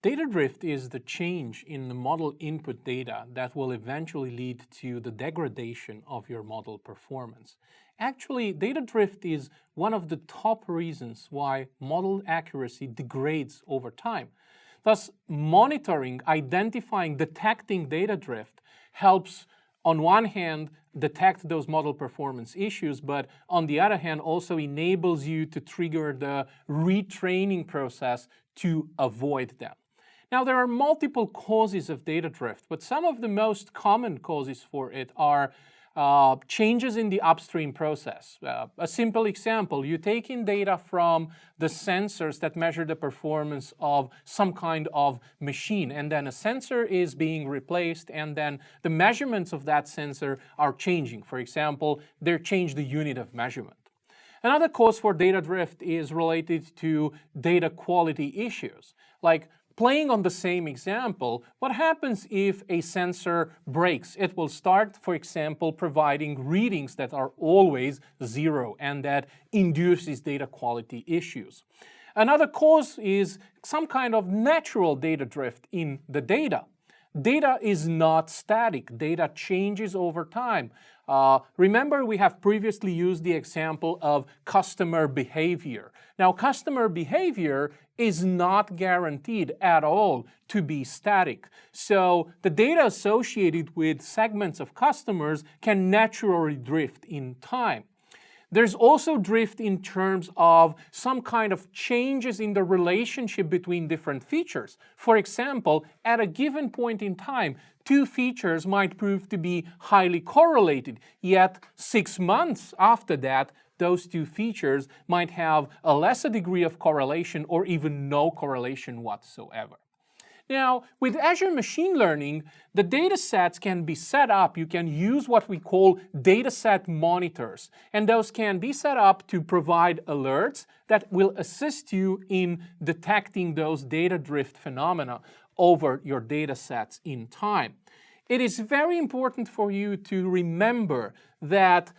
Data drift is the change in the model input data that will eventually lead to the degradation of your model performance. Actually, data drift is one of the top reasons why model accuracy degrades over time. Thus, monitoring, identifying, detecting data drift helps, on one hand, detect those model performance issues, but on the other hand, also enables you to trigger the retraining process to avoid them. Now, there are multiple causes of data drift, but some of the most common causes for it are changes in the upstream process. A simple example, you take in data from the sensors that measure the performance of some kind of machine, and then a sensor is being replaced, and then the measurements of that sensor are changing. For example, they change the unit of measurement. Another cause for data drift is related to data quality issues. Like, playing on the same example, what happens if a sensor breaks? It will start, for example, providing readings that are always zero, and that induces data quality issues. Another cause is some kind of natural data drift in the data. Data is not static. Data changes over time. Remember, we have previously used the example of customer behavior. Now, customer behavior is not guaranteed at all to be static. So the data associated with segments of customers can naturally drift in time. There's also drift in terms of some kind of changes in the relationship between different features. For example, at a given point in time, two features might prove to be highly correlated, yet 6 months after that, those two features might have a lesser degree of correlation or even no correlation whatsoever. Now, with Azure Machine Learning, the data sets can be set up. You can use what we call dataset monitors, and those can be set up to provide alerts that will assist you in detecting those data drift phenomena over your data sets in time. It is very important for you to remember that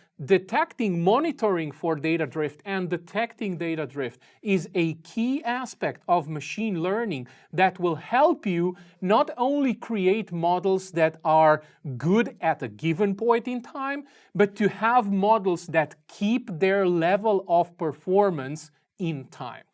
monitoring for data drift and detecting data drift is a key aspect of machine learning that will help you not only create models that are good at a given point in time, but to have models that keep their level of performance in time.